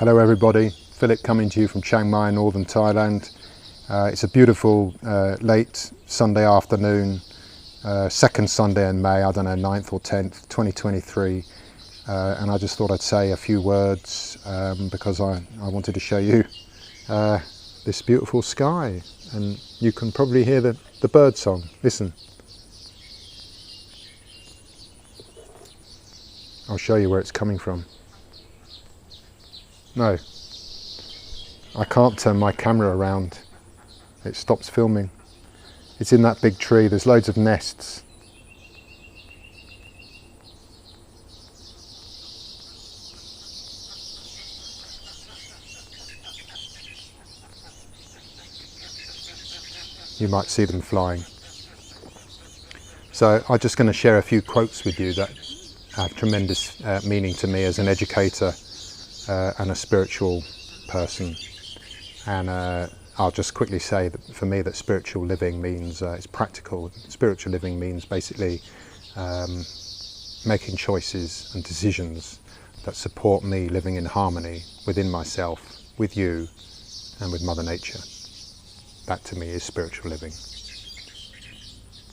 Hello everybody, Philip coming to you from Chiang Mai, northern Thailand. It's a beautiful late Sunday afternoon, second Sunday in May, I don't know, 9th or 10th, 2023. And I just thought I'd say a few words because I wanted to show you this beautiful sky. And you can probably hear the bird song. Listen. I'll show you where it's coming from. No, I can't turn my camera around. It stops filming. It's in that big tree. There's loads of nests. You might see them flying. So I'm just going to share a few quotes with you that have tremendous meaning to me as an educator and a spiritual person. And I'll just quickly say that for me that spiritual living means it's practical. Spiritual living means basically making choices and decisions that support me living in harmony within myself, with you and with Mother Nature. That to me is spiritual living.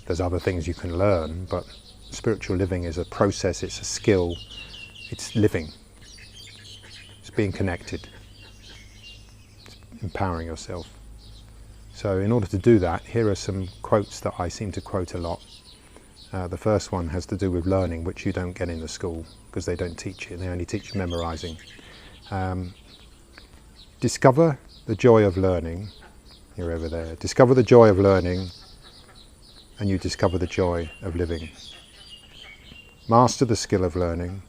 There's other things you can learn, but spiritual living is a process, it's a skill, it's living. It's being connected, it's empowering yourself. So in order to do that, here are some quotes that I seem to quote a lot. The first one has to do with learning, which you don't get in the school because they don't teach you, they only teach you memorizing. Discover the joy of learning. You're over there. Discover the joy of learning and you discover the joy of living. Master the skill of learning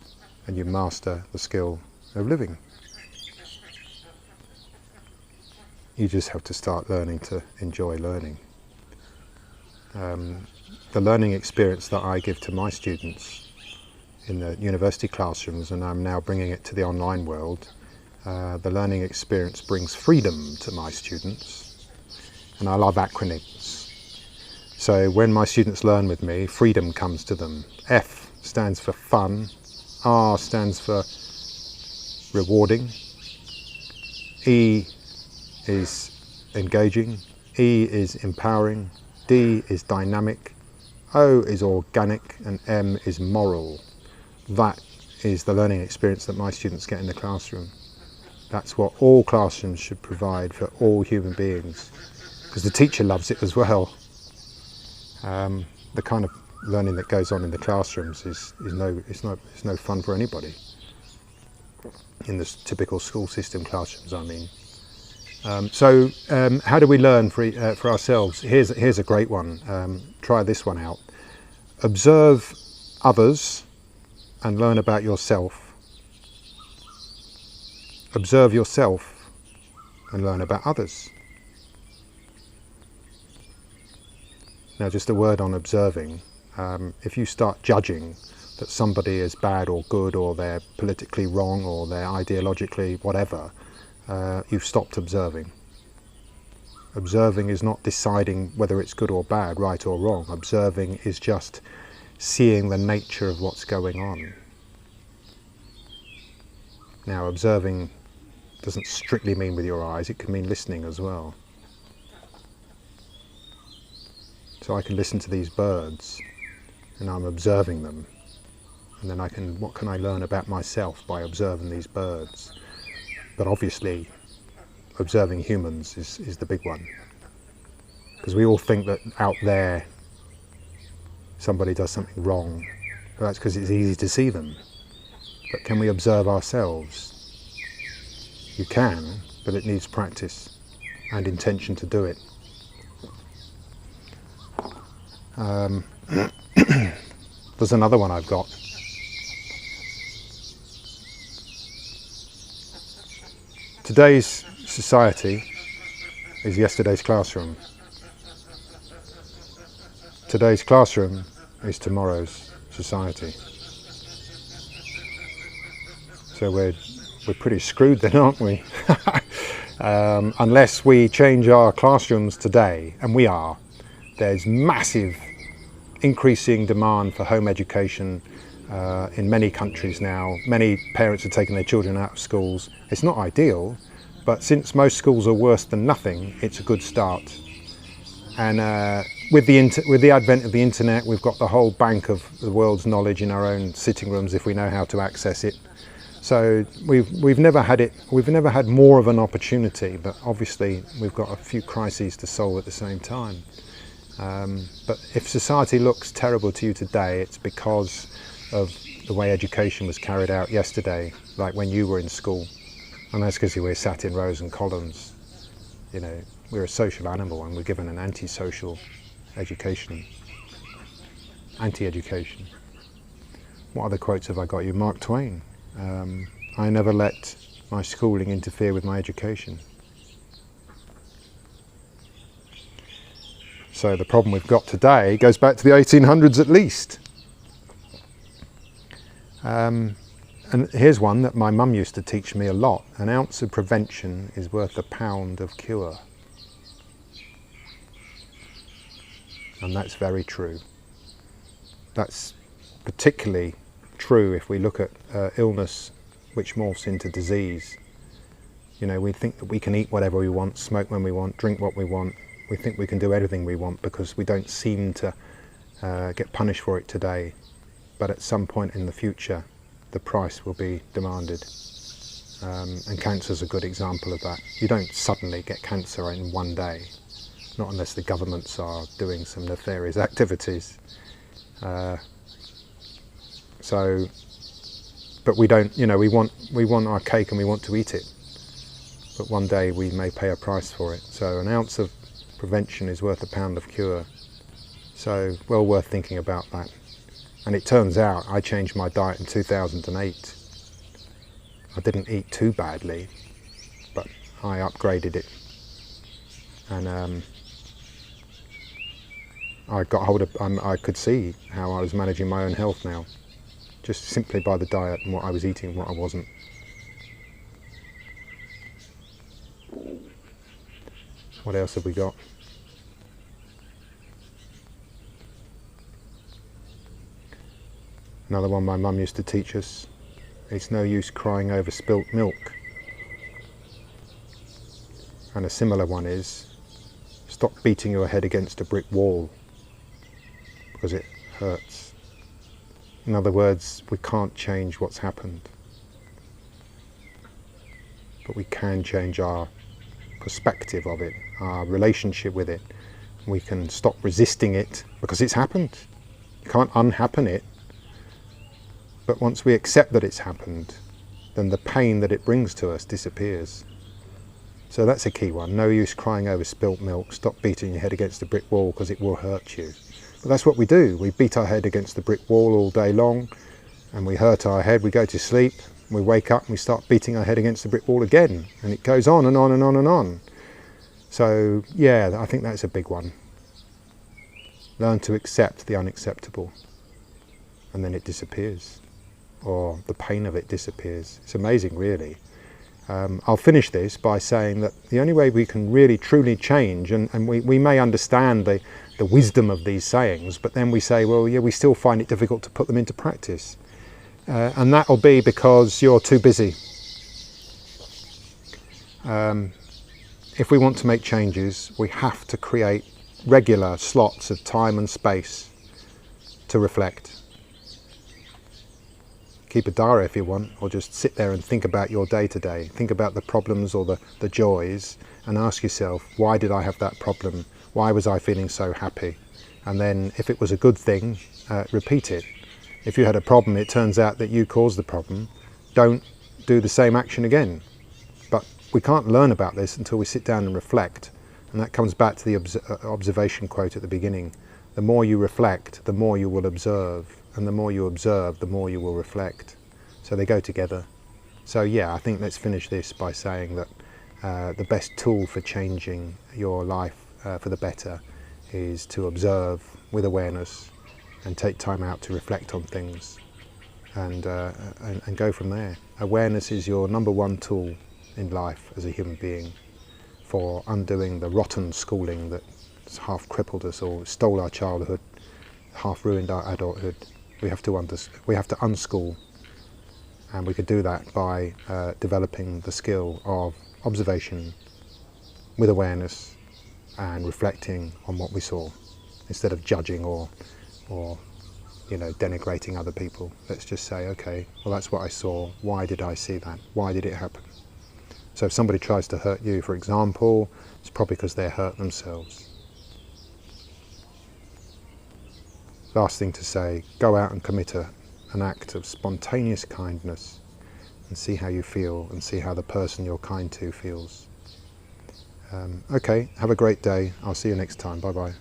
and you master the skill of living. You just have to start learning to enjoy learning. The learning experience that I give to my students in the university classrooms, and I'm now bringing it to the online world, the learning experience brings freedom to my students. And I love acronyms. So when my students learn with me, freedom comes to them. F stands for fun, R stands for rewarding, E is engaging, E is empowering, D is dynamic, O is organic, and M is moral. That is the learning experience that my students get in the classroom. That's what all classrooms should provide for all human beings, because the teacher loves it as well. The kind of learning that goes on in the classrooms is no fun for anybody. In the typical school system classrooms, I mean. So how do we learn for ourselves? Here's a great one. Try this one out. Observe others and learn about yourself. Observe yourself and learn about others. Now, just a word on observing. If you start judging that somebody is bad or good, or they're politically wrong, or they're ideologically whatever, you've stopped observing. Observing is not deciding whether it's good or bad, right or wrong. Observing is just seeing the nature of what's going on. Now, observing doesn't strictly mean with your eyes, it can mean listening as well. So I can listen to these birds and I'm observing them, and then what can I learn about myself by observing these birds? But obviously observing humans is the big one, because we all think that out there somebody does something wrong, but that's because it's easy to see them. But can we observe ourselves? You can, but it needs practice and intention to do it. There's another one I've got. Today's society is yesterday's classroom. Today's classroom is tomorrow's society. So we're pretty screwed then, aren't we? Unless we change our classrooms today, and we are. There's massive increasing demand for home education in many countries now. Many parents are taking their children out of schools. It's not ideal, but since most schools are worse than nothing, it's a good start. And with the advent of the internet, we've got the whole bank of the world's knowledge in our own sitting rooms if we know how to access it. So we've never had more of an opportunity, but obviously we've got a few crises to solve at the same time. But if society looks terrible to you today, it's because of the way education was carried out yesterday, like when you were in school. And that's because we're sat in rows and columns. You know, we're a social animal and we're given an anti-social education. Anti-education. What other quotes have I got you? Mark Twain. I never let my schooling interfere with my education. So the problem we've got today goes back to the 1800s at least. And here's one that my mum used to teach me a lot. An ounce of prevention is worth a pound of cure. And that's very true. That's particularly true if we look at illness which morphs into disease. You know, we think that we can eat whatever we want, smoke when we want, drink what we want. We think we can do everything we want because we don't seem to get punished for it today. But at some point in the future, the price will be demanded. And cancer's a good example of that. You don't suddenly get cancer in one day, not unless the governments are doing some nefarious activities. But we don't, you know, we want our cake and we want to eat it. But one day we may pay a price for it. So an ounce of prevention is worth a pound of cure. So well worth thinking about that. And it turns out I changed my diet in 2008. I didn't eat too badly, but I upgraded it. And I got hold of, I could see how I was managing my own health now, just simply by the diet and what I was eating and what I wasn't. What else have we got? Another one my mum used to teach us. It's no use crying over spilt milk. And a similar one is, stop beating your head against a brick wall because it hurts. In other words, we can't change what's happened, but we can change our perspective of it, our relationship with it. We can stop resisting it because it's happened. You can't unhappen it. But once we accept that it's happened, then the pain that it brings to us disappears. So that's a key one. No use crying over spilt milk. Stop beating your head against a brick wall because it will hurt you. But that's what we do. We beat our head against the brick wall all day long and we hurt our head. We go to sleep, we wake up and we start beating our head against the brick wall again. And it goes on and on and on and on. So yeah, I think that's a big one. Learn to accept the unacceptable and then it disappears. Or the pain of it disappears. It's amazing, really. I'll finish this by saying that the only way we can really truly change, and we may understand the wisdom of these sayings, but then we say, well, yeah, we still find it difficult to put them into practice. And that will be because you're too busy. If we want to make changes, we have to create regular slots of time and space to reflect. Keep a diary if you want, or just sit there and think about your day-to-day. Think about the problems or the joys and ask yourself, why did I have that problem? Why was I feeling so happy? And then if it was a good thing, repeat it. If you had a problem, it turns out that you caused the problem, don't do the same action again. But we can't learn about this until we sit down and reflect. And that comes back to the observation quote at the beginning. The more you reflect, the more you will observe. And the more you observe, the more you will reflect. So they go together. So yeah, I think let's finish this by saying that the best tool for changing your life for the better is to observe with awareness and take time out to reflect on things and go from there. Awareness is your number one tool in life as a human being for undoing the rotten schooling that's half crippled us or stole our childhood, half ruined our adulthood. We have to unschool, and we could do that by developing the skill of observation with awareness and reflecting on what we saw, instead of judging or denigrating other people. Let's just say, okay, well, that's what I saw. Why did I see that? Why did it happen? So if somebody tries to hurt you, for example, it's probably because they're hurt themselves. Last thing to say, go out and commit an act of spontaneous kindness and see how you feel, and see how the person you're kind to feels. Okay, have a great day. I'll see you next time. Bye-bye.